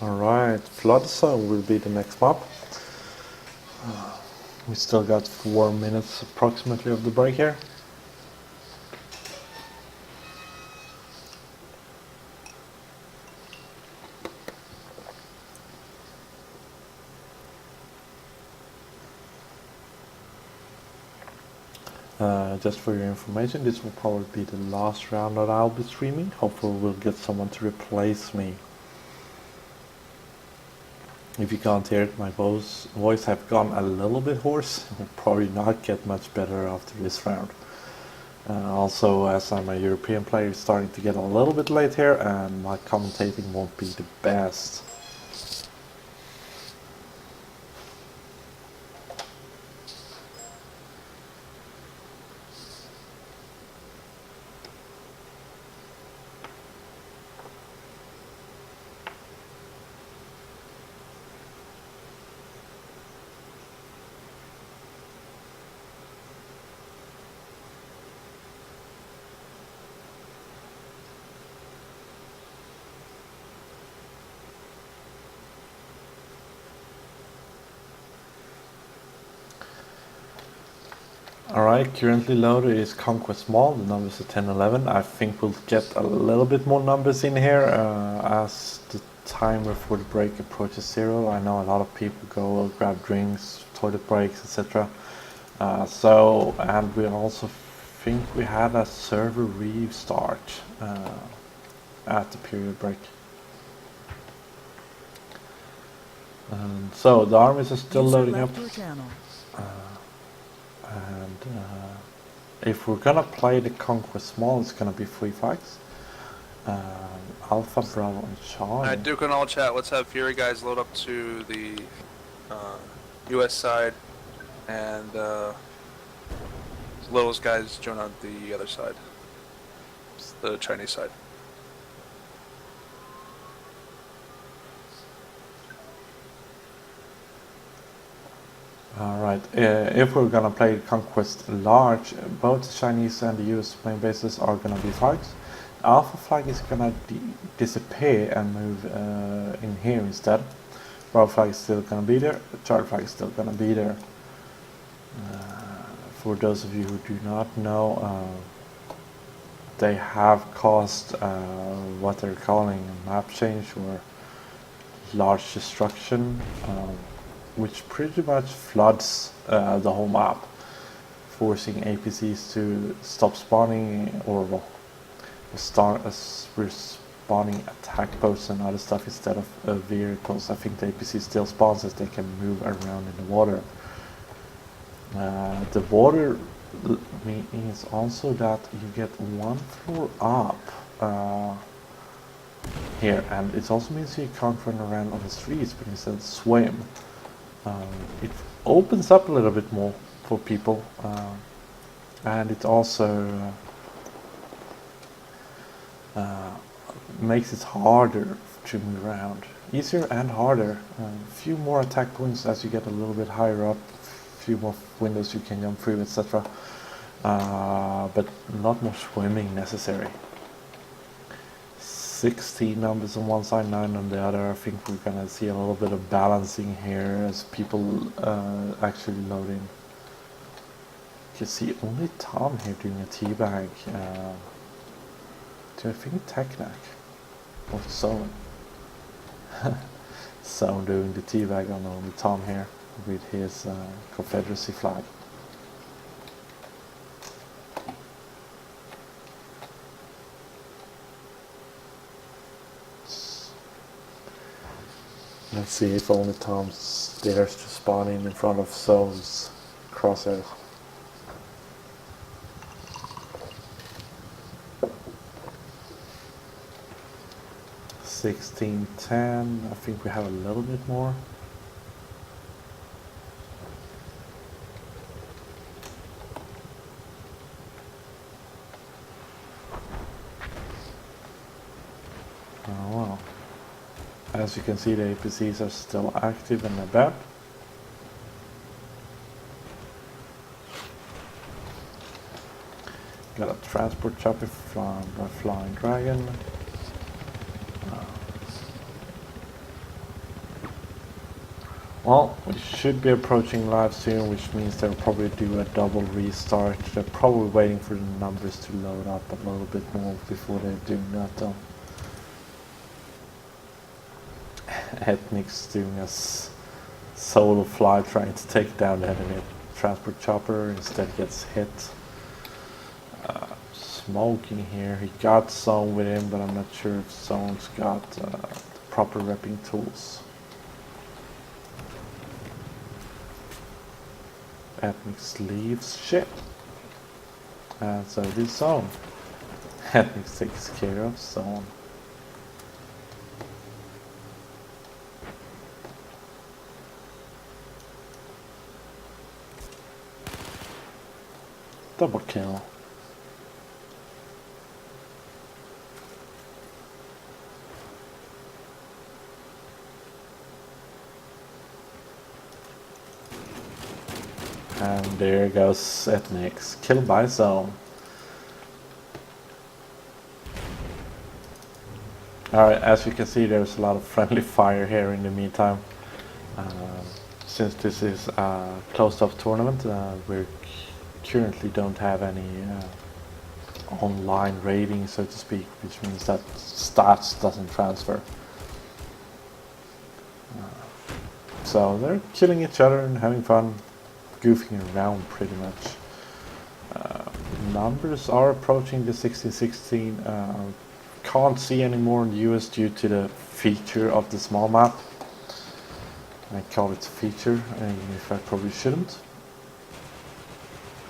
Alright, Flood Zone will be the next map. We still got 4 minutes approximately of the break here. Just for your information, this will probably be the last round that I'll be streaming. Hopefully we'll get someone to replace me. If you can't hear it, my voice have gone a little bit hoarse. It will probably not get much better after this round. Also, as I'm a European player, it's starting to get a little bit late here and my commentating won't be the best. Alright, currently loaded is Conquest Mall, the numbers are 10-11. I think we'll get a little bit more numbers in here as the timer for the break approaches 0. I know a lot of people go grab drinks, toilet breaks, etc. And we also think we had a server restart at the period break. So the armies are still loading up. If we're gonna play the Conquest Mall, it's gonna be 3 fights. Alpha, Bravo, and Charlie. Duke and all chat, let's have Fury guys load up to the US side, and Little's guys join on the other side. It's the Chinese side. Alright, if we're gonna play Conquest Large, both the Chinese and the US main bases are gonna be fights. Alpha flag is gonna disappear and move in here instead. Bravo flag is still gonna be there, the Charlie flag is still gonna be there. For those of you who do not know, they have caused what they're calling a map change or large destruction, which pretty much floods the whole map, forcing APCs to stop spawning or start respawning attack posts and other stuff instead of vehicles. I think the APC still spawns as they can move around in the water. The water means also that you get 1 floor up here, and it also means you can't run around on the streets but instead swim. It opens up a little bit more for people, and it also makes it harder to move around. Easier and harder. A few more attack points as you get a little bit higher up, a few more windows you can jump through, etc. But not more swimming necessary. 16 numbers on one side, 9 on the other. I think we're gonna see a little bit of balancing here as people actually load in. You see only Tom here doing a teabag. Do I think Technac or Zone? Zone doing the teabag on only Tom here with his Confederacy flag. Let's see if only Tom dares to spawn in front of Zone's crosshairs. $16.10. I think we have a little bit more. Oh well. As you can see, the APCs are still active in the map. Got a transport chopper from the Flying Dragon. Well, we should be approaching live soon, which means they'll probably do a double restart. They're probably waiting for the numbers to load up a little bit more before they're doing that though. Ethnic's doing a solo fly trying to take down the enemy transport chopper, instead gets hit. Smoking here, he got Zone with him, but I'm not sure if Zone's got the proper repping tools. Ethnics leaves ship, and so this Zone. Ethnics takes care of Zone. Double kill. And there goes Ethnics, killed by Zone. Alright, as you can see, there's a lot of friendly fire here in the meantime. Since this is a closed-off tournament, we currently don't have any online rating, so to speak, which means that stats doesn't transfer. So they're killing each other and having fun, goofing around pretty much. Numbers are approaching the 1616. Can't see anymore in the US due to the feature of the small map. I call it a feature, even if I probably shouldn't,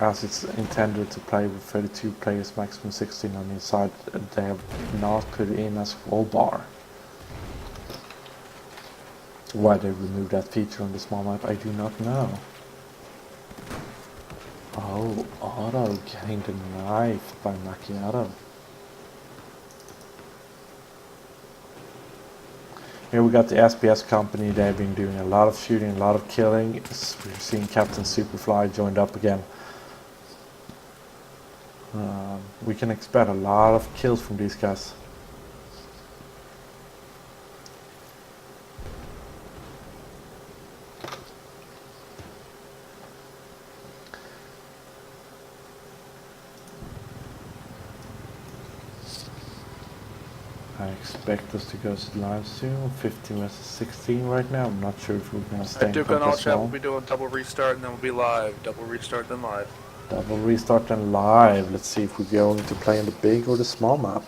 as it's intended to play with 32 players, maximum 16 on each side. They have not put it in as full bar. Why they removed that feature on the small map, I do not know. Oh, Otto getting the knife by Macchiato. Here we got the SPS company. They've been doing a lot of shooting, a lot of killing. We're seeing Captain Superfly joined up again. We can expect a lot of kills from these guys. I expect us to go live soon. 15 versus 16 right now. I'm not sure if we're going to stay in Duke and all focus chat now. will be doing double restart and then we'll be live. Double restart then live. Double restart and live. Let's see if we're going to play on the big or the small map.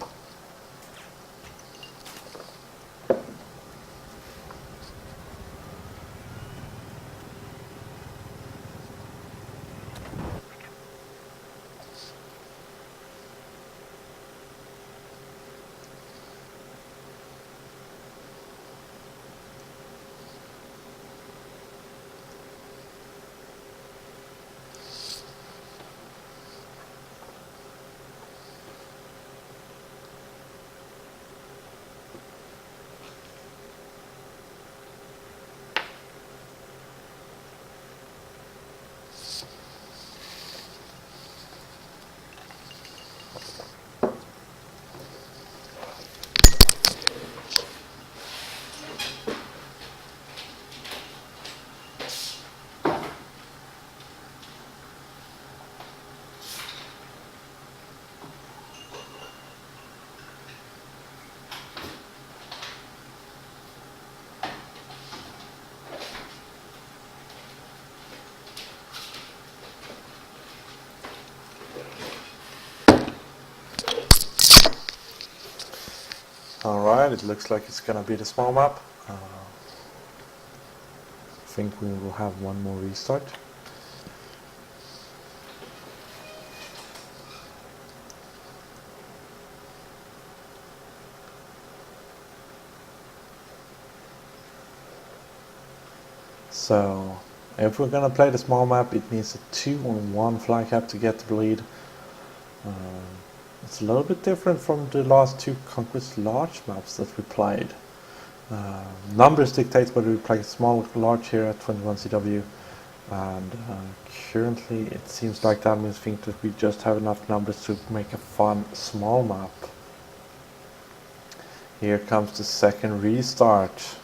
Alright, it looks like it's gonna be the small map. I think we will have one more restart. So, if we're gonna play the small map, it needs a 2-on-1 fly cap to get the lead. It's a little bit different from the last two Conquest large maps that we played. Numbers dictate whether we play small or large here at 21 CW, and currently it seems like that means think that we just have enough numbers to make a fun small map. Here comes the second restart.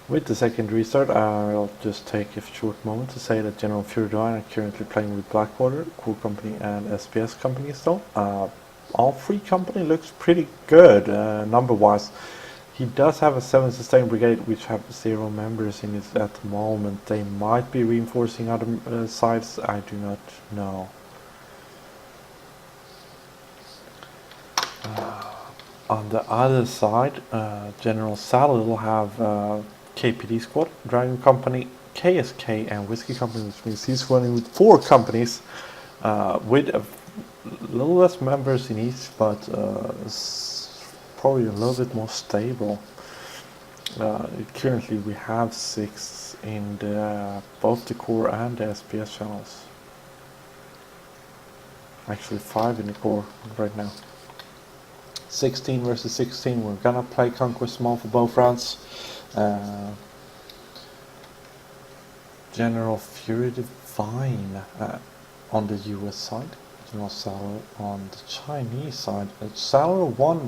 With the second restart, I'll just take a short moment to say that General Fury Divine are currently playing with Blackwater, Cool Company and SPS Company still. All three company looks pretty good number-wise. He does have a 7 Sustained Brigade which have 0 members in it at the moment. They might be reinforcing other sides, I do not know. On the other side, General Saddle will have KPD Squad, Dragon Company, KSK and Whiskey Company, which means he's running with 4 companies with a little less members in each, but probably a little bit more stable. Currently we have 6 in both the core and the SPS channels. Actually 5 in the core right now. 16 versus 16, we're gonna play Conquest Small for both rounds. General Fury Divine on the US side, General Saddle on the Chinese side. Saddle won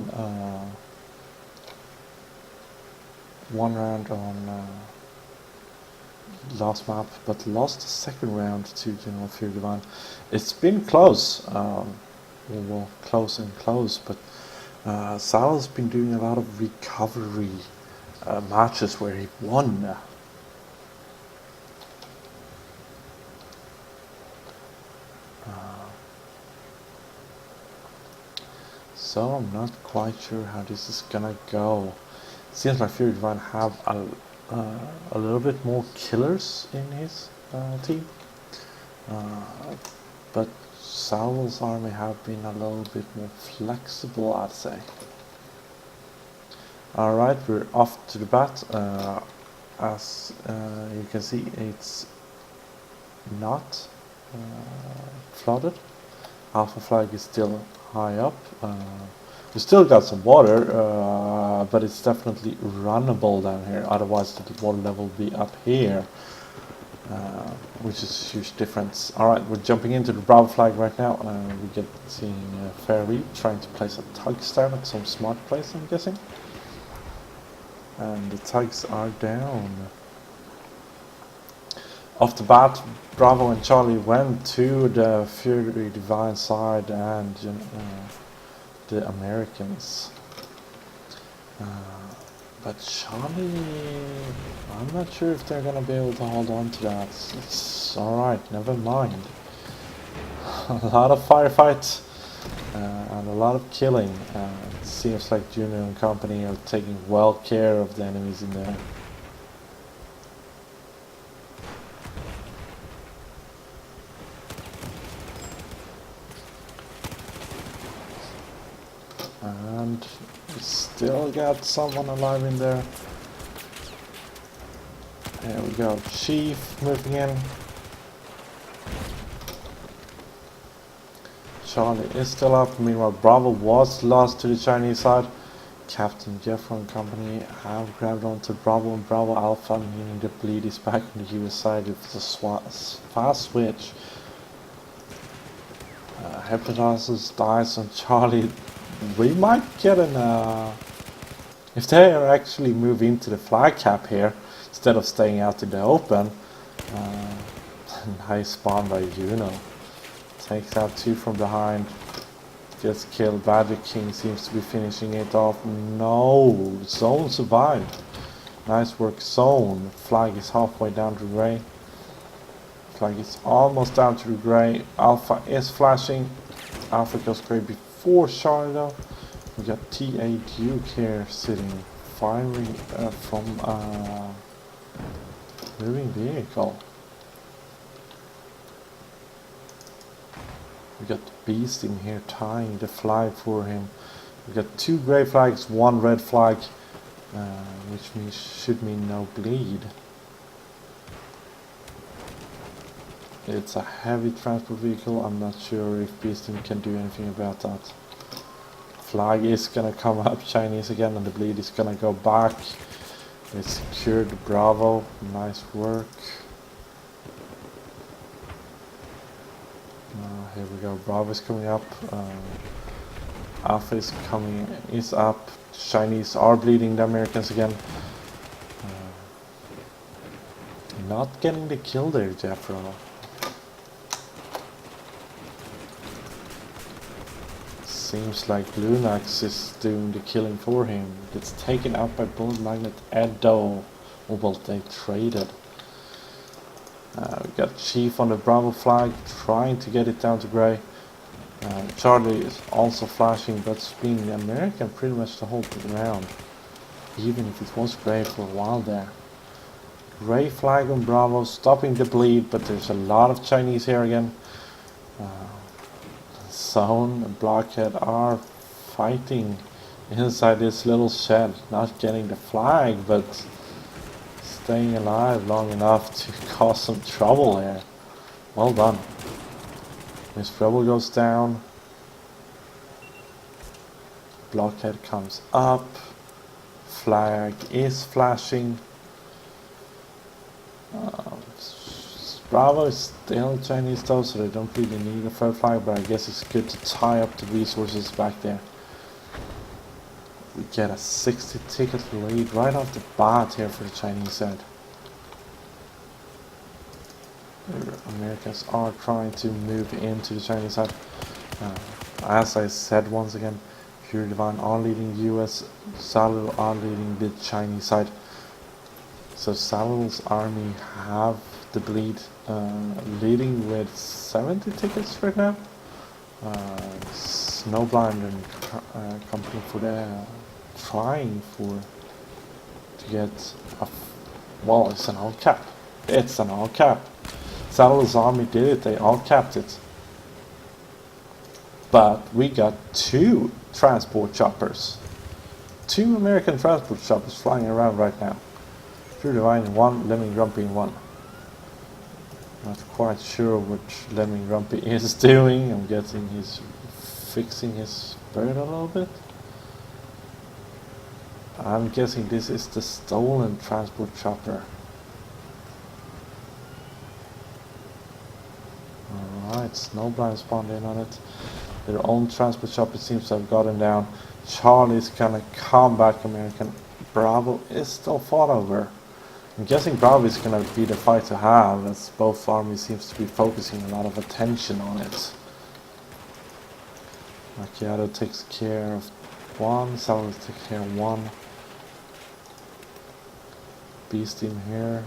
one round on last map, but lost the second round to General Fury Divine. It's been close, well, close and close, but Saddle's been doing a lot of recovery matches where he won. So I'm not quite sure how this is gonna go. Seems like Fury Divine have a little bit more killers in his team, but Saddle's army have been a little bit more flexible, I'd say. Alright, we're off to the bat. As you can see, it's not flooded. Alpha flag is still high up. We still got some water, but it's definitely runnable down here. Otherwise, the water level will be up here. Which is a huge difference. Alright, we're jumping into the Bravo flag right now. We get seeing Ferry trying to place a tug stab at some smart place, I'm guessing. And the tugs are down. Off the bat, Bravo and Charlie went to the Fury Divine side and the Americans. But Charlie, I'm not sure if they're gonna be able to hold on to that. It's alright, never mind. A lot of firefights and a lot of killing. It seems like Junior and company are taking well care of the enemies in there. And we still got someone alive in there. There we go, Chief moving in. Charlie is still up. Meanwhile, Bravo was lost to the Chinese side. Captain Jeff and company have grabbed onto Bravo and Bravo Alpha, meaning the bleed is back on the US side. It's a fast switch. Hepatitis dies on Charlie. We might get an if they are actually move into the flag cap here instead of staying out in the open. Nice spawn by Juno. Takes out 2 from behind. Gets killed. Badger King seems to be finishing it off. No, Zone survived. Nice work, Zone. Flag is halfway down to gray. Flag is almost down to the gray. Alpha is flashing. Alpha goes gray before Charlie though. We got TA Duke here sitting, firing from moving vehicle. We got the Beast in here tying the flag for him. We got 2 grey flags, 1 red flag, which should mean no bleed. It's a heavy transport vehicle. I'm not sure if Beasting can do anything about that. Flag is gonna come up Chinese again and the bleed is gonna go back. They secured Bravo. Nice work. Here we go. Bravo is coming up. Alpha is up. Chinese are bleeding the Americans again. Not getting the kill there, Jeffro. Seems like Lunax is doing the killing for him. It's taken out by Bullet Magnet Edo. Oh, well, they traded. We got Chief on the Bravo flag, trying to get it down to Grey. Charlie is also flashing, but it's been American pretty much the whole round. Even if it was Grey for a while there. Grey flag on Bravo, stopping the bleed, but there's a lot of Chinese here again. Zone and Blockhead are fighting inside this little shed, not getting the flag, but staying alive long enough to cause some trouble here. Well done. Miss Rebel goes down. Blockhead comes up. Flag is flashing. Bravo is still Chinese though, so they don't really need a third flag, but I guess it's good to tie up the resources back there. We get a 60 ticket lead right off the bat here for the Chinese side. The Americans are trying to move into the Chinese side. As I said once again, Fury Divine are leading US, Salu are leading the Chinese side. So Salu's army have the bleed leading with 70 tickets right now. Snowblind and company for the trying to get a well, it's an all cap. It's an all cap. Salu's army did it. They all capped it. But we got 2 transport choppers. 2 American transport choppers flying around right now. True Divine in 1, Lemming Grumpy in 1. Not quite sure what Lemming Grumpy is doing. I'm guessing he's fixing his bird a little bit. I'm guessing this is the stolen transport chopper. Alright, Snowblind spawned in on it. Their own transport chopper seems to have gotten down. Charlie's gonna come back, American. Bravo is still fought over. I'm guessing Bravo is gonna be the fight to have, as both armies seems to be focusing a lot of attention on it. Macchiato takes care of 1, Salvador takes care of 1. Beast team here.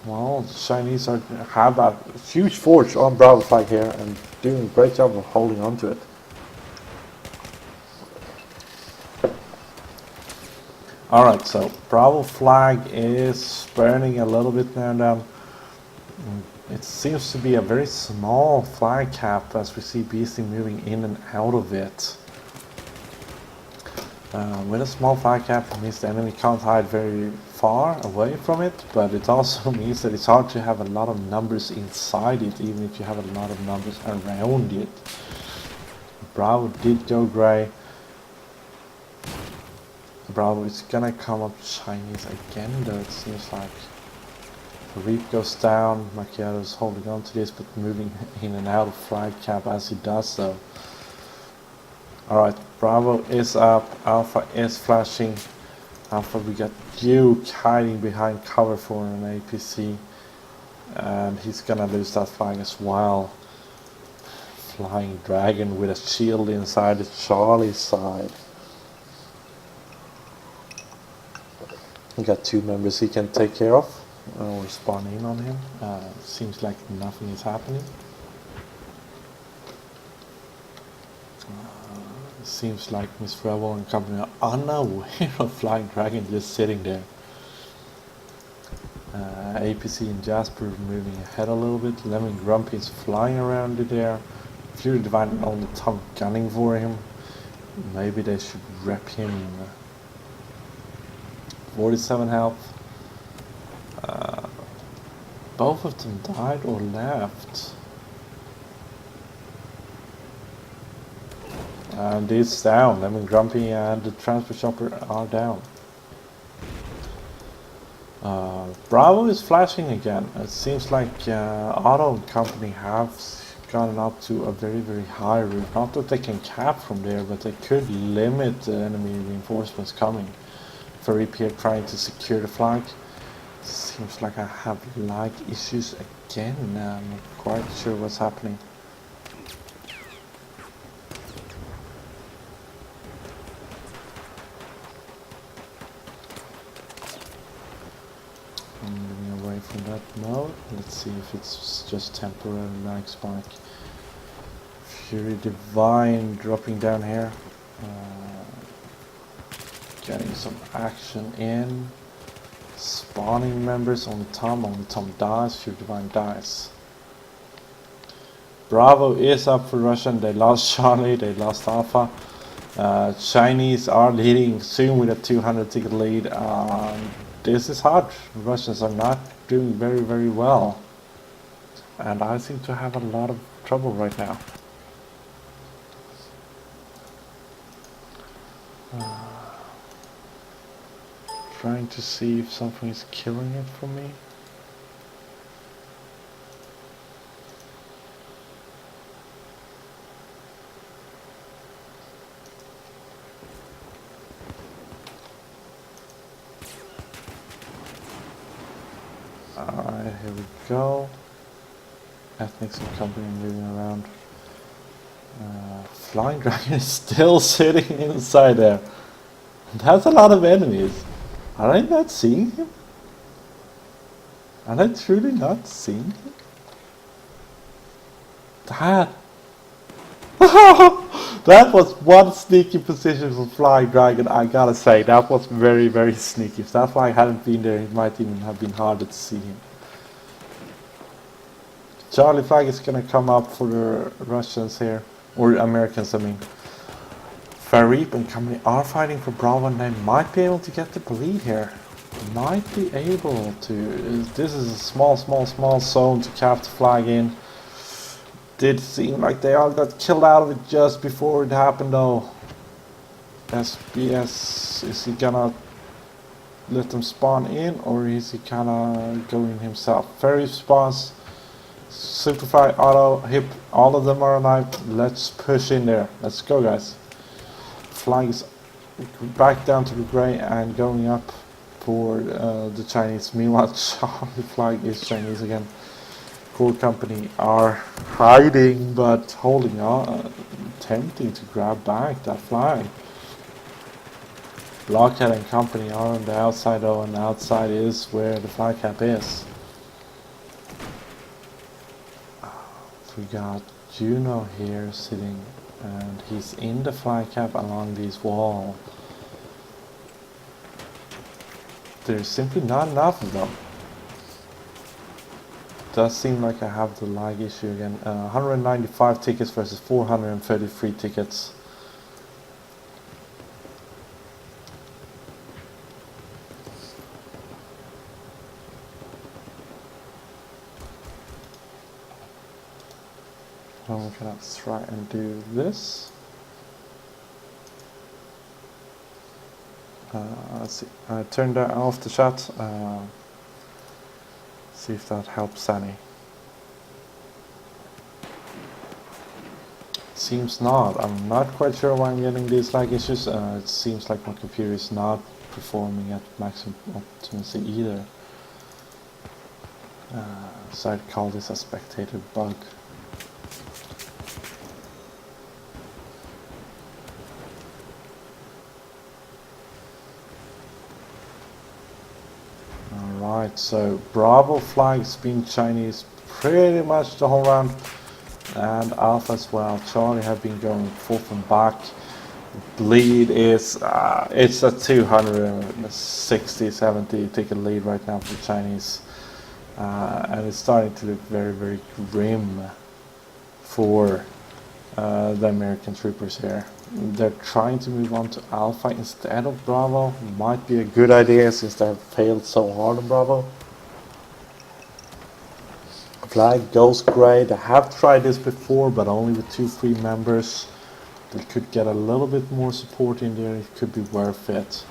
Well, the Chinese have a huge force on Bravo flag here and doing a great job of holding on to it. Alright, so Bravo flag is burning a little bit now and then. It seems to be a very small flag cap as we see Beastie moving in and out of it. With a small flag cap, it means the enemy can't hide very far away from it, but it also means that it's hard to have a lot of numbers inside it, even if you have a lot of numbers around it. Bravo did go Grey. Bravo is gonna come up Chinese again though, it seems like. Reap goes down, Macchiato is holding on to this but moving in and out of flag cap as he does so. Alright, Bravo is up, Alpha is flashing. Alpha, we got Duke hiding behind cover for an APC. And he's gonna lose that flag as well. Flying Dragon with a shield inside the Charlie side. He got 2 members he can take care of or spawn in on him. Seems like nothing is happening. Seems like Miss Rebel and company are unaware of Flying Dragon just sitting there. APC and Jasper moving ahead a little bit. Lemon Grumpy is flying around in there. Fury Divine on the top gunning for him. Maybe they should rep him. 47 health. Both of them died or left. And it's down. Lemon Grumpy and the transport chopper are down. Bravo is flashing again. It seems like Auto Company have gotten up to a very, very high route. Not that they can cap from there, but they could limit the enemy reinforcements coming. Furry Pierre trying to secure the flag. Seems like I have lag issues again. I'm not quite sure what's happening. I'm moving away from that mode. Let's see if it's just temporary lag spike. Fury Divine dropping down here. Getting some action in. Spawning members on Tom. Only Tom dies. Fury Divine dies. Bravo is up for Russian. They lost Charlie. They lost Alpha. Chinese are leading soon with a 200 ticket lead. This is hard. Russians are not doing very, very well. And I seem to have a lot of trouble right now. Trying to see if something is killing it for me. Alright, here we go. Ethnics and company moving around. Flying Dragon is still sitting inside there. That's a lot of enemies. Are I not seeing him? Are I truly not seeing him? That that was one sneaky position for Flying Dragon, I gotta say. That was very, very sneaky. If that flag hadn't been there, it might even have been harder to see him. Charlie flag is gonna come up for the Russians here. Or Americans, I mean. Fareep and company are fighting for Bravo and they might be able to get the lead here. Might be able to. This is a small zone to cap the flag in. Did seem like they all got killed out of it just before it happened though. SBS, is he gonna let them spawn in or is he kinda going himself? Fareep spawns. Simplify, auto, hip, all of them are alive. Let's push in there. Let's go guys. Flag is back down to the grey and going up for the Chinese. Meanwhile, Charlie flag is Chinese again. Core company are hiding but holding on, attempting to grab back that flag. Blockhead and company are on the outside though, and the outside is where the flag cap is. We got Juno here sitting and he's in the flag cap along this wall. There's simply not enough of them. Does seem like I have the lag issue again. 195 tickets versus 433 tickets. Well, we're gonna try and do this. Let's see. I turned off the chat. See if that helps any. Seems not. I'm not quite sure why I'm getting these lag issues. It seems like my computer is not performing at maximum optimacy either. So I'd call this a spectator bug. Alright, so Bravo flag's been Chinese pretty much the whole round. And Alpha as well. Charlie have been going forth and back. Lead is, it's a 260, 70 ticket lead right now for the Chinese. And it's starting to look very, very grim for the American troopers here. They're trying to move on to Alpha instead of Bravo. Might be a good idea since they have failed so hard on Bravo. Flag goes grey. They have tried this before, but only with 2 free members. They could get a little bit more support in there. It could be worth it.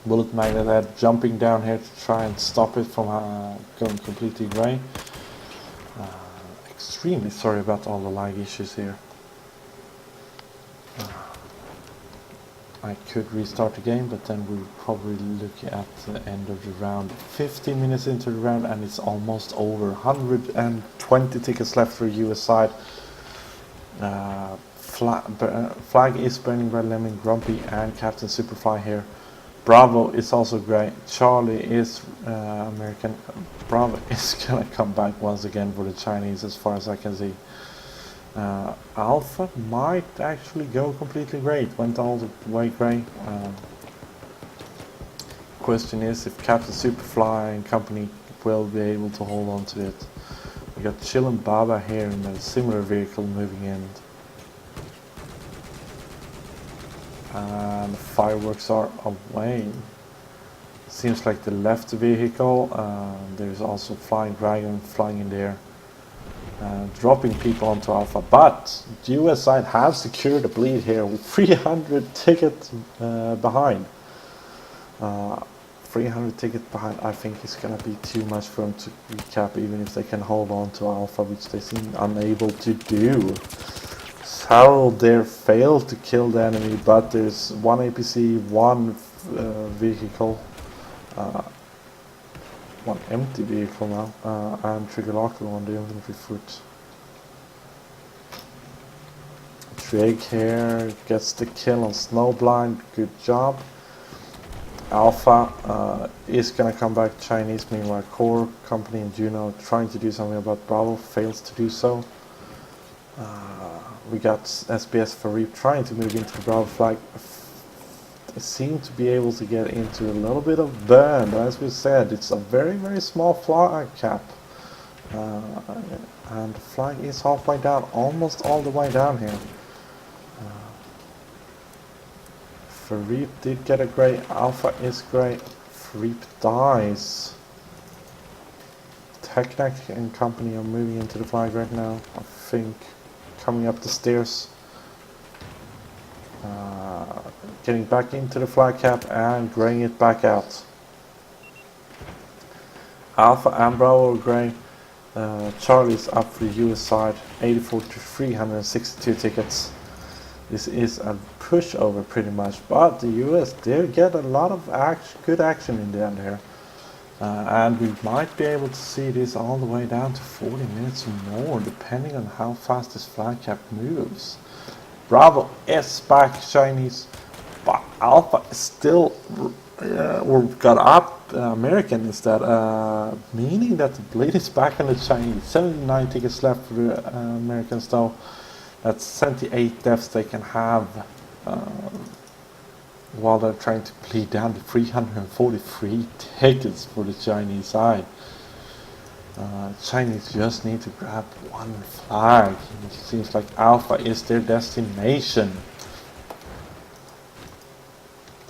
Bullet Magnet Head jumping down here to try and stop it from going completely grey. Extremely sorry about all the lag issues here. I could restart the game, but then we'll probably look at the end of the round. 15 minutes into the round and it's almost over. 120 tickets left for US side. Flag is burning by Lemon, Grumpy and Captain Superfly here. Bravo is also great. Charlie is American. Bravo is gonna come back once again for the Chinese as far as I can see. Alpha might actually go completely great. Went all the way great. Question is if Captain Superfly and company will be able to hold on to it. We got Chill and Baba here in a similar vehicle moving in. And the fireworks are away. Seems like they left the vehicle. There's also Flying Dragon flying in there. Dropping people onto Alpha, but the US side have secured a bleed here with 300 tickets behind. 300 tickets behind, I think it's gonna be too much for them to recap, even if they can hold on to Alpha, which they seem unable to do. Harold there failed to kill the enemy, but there's one APC, one vehicle, one empty vehicle now, and Triggerlocker on the infantry foot. Drake here gets the kill on Snowblind, good job. Alpha is gonna come back Chinese, meanwhile Core, Company and Juno trying to do something about Bravo, fails to do so. We got SBS Fareep trying to move into the Bravo flag. They seem to be able to get into a little bit of burn, but as we said, it's a very, very small flag cap. And the flag is halfway down, almost all the way down here. Fareep did get a great, Alpha is great, Fareep dies. Technic and company are moving into the flag right now, I think, coming up the stairs. Getting back into the flag cap and graying it back out. Alpha and Bravo are grey. Charlie's up for the US side, 84 to 362 tickets. This is a pushover pretty much, but the US did get a lot of good action in the end here. And we might be able to see this all the way down to 40 minutes or more, depending on how fast this flag cap moves. Bravo is back Chinese, but Alpha is still got up American instead, meaning that the bleed is back on the Chinese. 79 tickets left for the Americans though. That's 78 deaths they can have while they're trying to bleed down to 343 tickets for the Chinese side. Chinese just need to grab one flag. It seems like Alpha is their destination.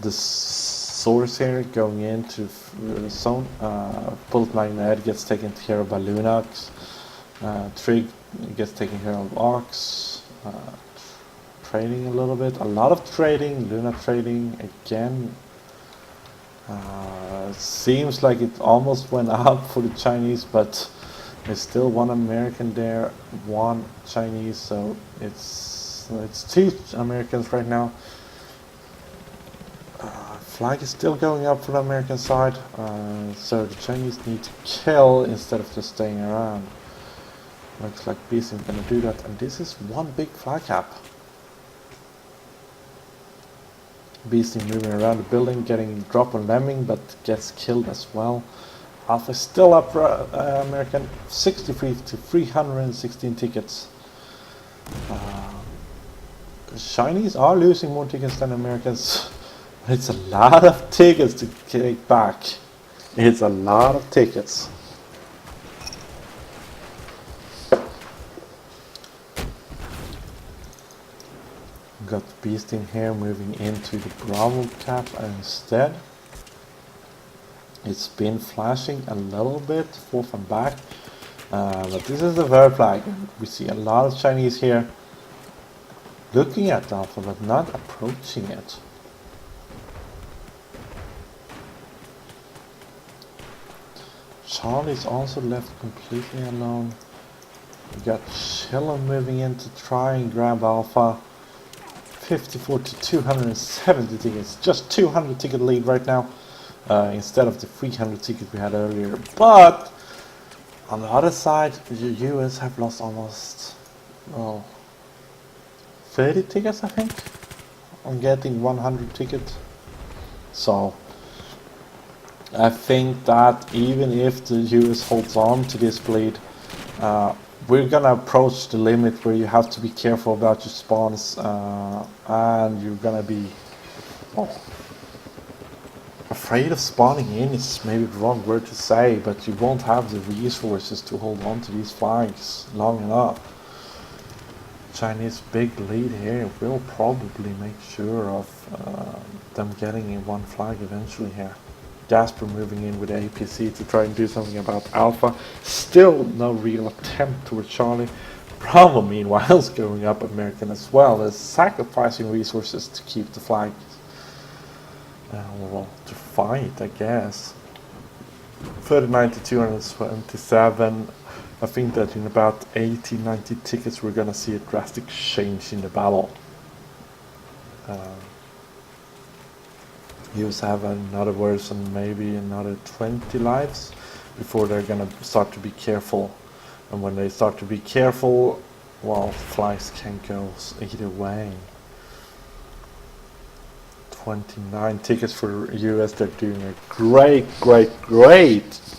The source here going into the zone. Bullet Magnet gets taken care of by Lunox. Trig gets taken care of Ox. Trading a little bit. A lot of trading. Luna trading again. Seems like it almost went up for the Chinese, but there's still one American there, one Chinese, so it's two Americans right now. Flag is still going up for the American side, so the Chinese need to kill instead of just staying around. Looks like Beasting's gonna do that, and this is one big flag cap. Beasting moving around the building, getting a drop on Lemming, but gets killed as well. Alpha is still up for American, 63 to 316 tickets. The Chinese are losing more tickets than Americans. It's a lot of tickets to take back. It's a lot of tickets. Got Beasting here moving into the Bravo cap instead. It's been flashing a little bit forth and back, but this is the third flag. We see a lot of Chinese here looking at Alpha but not approaching it. Charlie's also left completely alone. We got Chillin moving in to try and grab Alpha. 254 to 270 tickets. Just 200 ticket lead right now, instead of the 300 tickets we had earlier. But on the other side, the US have lost almost, well, 30 tickets, I think, on getting 100 tickets. So I think that even if the US holds on to this lead, we're gonna approach the limit where you have to be careful about your spawns, and you're gonna be, well, afraid of spawning in is maybe the wrong word to say, but you won't have the resources to hold on to these flags long enough. Chinese big lead here will probably make sure of them getting in one flag eventually here. Jasper moving in with the APC to try and do something about Alpha. Still no real attempt towards Charlie. Bravo meanwhile is going up American as well, as sacrificing resources to keep the flag. Well, to fight, I guess. 39 to 227. I think that in about 80-90 tickets we're gonna see a drastic change in the battle. US have another words and maybe another 20 lives before they're gonna start to be careful. And when they start to be careful, well, flags can go either way. 29 tickets for US. They're doing a great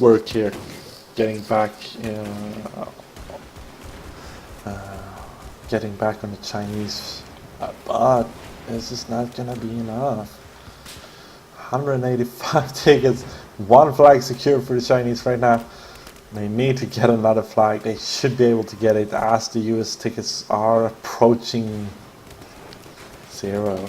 work here, getting back on the Chinese, but this is not gonna be enough. 185 tickets, one flag secured for the Chinese right now. They need to get another flag. They should be able to get it as the US tickets are approaching 0.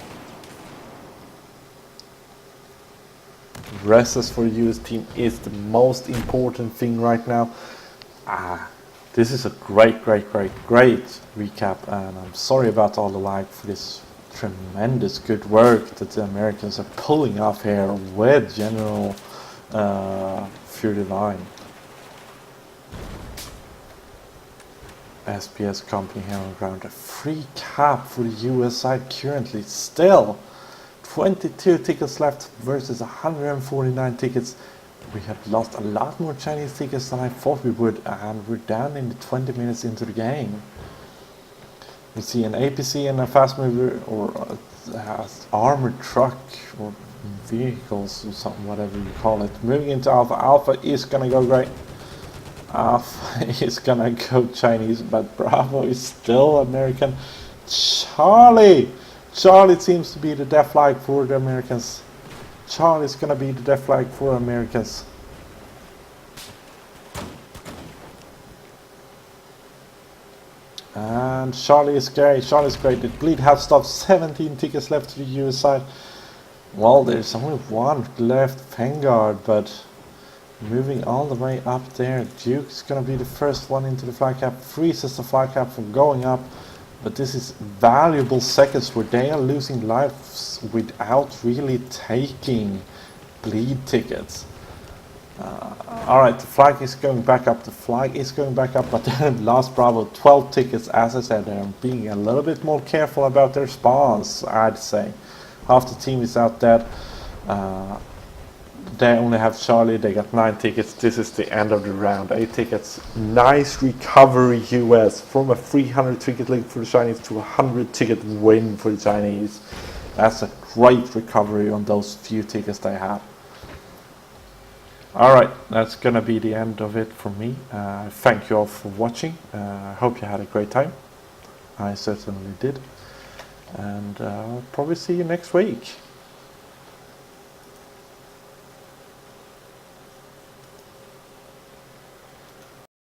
Restless for the US team is the most important thing right now. This is a great recap, and I'm sorry about all the lag for this tremendous good work that the Americans are pulling off here with General Fury Line. SPS company here on ground. A free cap for the US side currently. Still 22 tickets left versus 149 tickets. We have lost a lot more Chinese tickets than I thought we would, and we're down in the 20 minutes into the game. We see an APC and a fast mover, or armored truck, or vehicles, or something, whatever you call it, moving into Alpha. Alpha is gonna go great. Alpha is gonna go Chinese, but Bravo is still American. Charlie seems to be the death flag for the Americans. Charlie's gonna be the death flag for Americans. And Charlie is great. Charlie's great. The bleed half stop. 17 tickets left to the US side. Well, there's only one left, Vanguard, but moving all the way up there. Duke's gonna be the first one into the flag cap. Freezes the flag cap from going up. But this is valuable seconds where they are losing lives without really taking bleed tickets. Alright, the flag is going back up. But then last Bravo, 12 tickets. As I said, they're being a little bit more careful about their spawns, I'd say. Half the team is out dead. They only have Charlie. They got 9 tickets. This is the end of the round. 8 tickets. Nice recovery, US, from a 300 ticket lead for the Chinese to a 100 ticket win for the Chinese. That's a great recovery on those few tickets they have. Alright, that's gonna be the end of it for me. Thank you all for watching. I hope you had a great time. I certainly did. And I'll probably see you next week.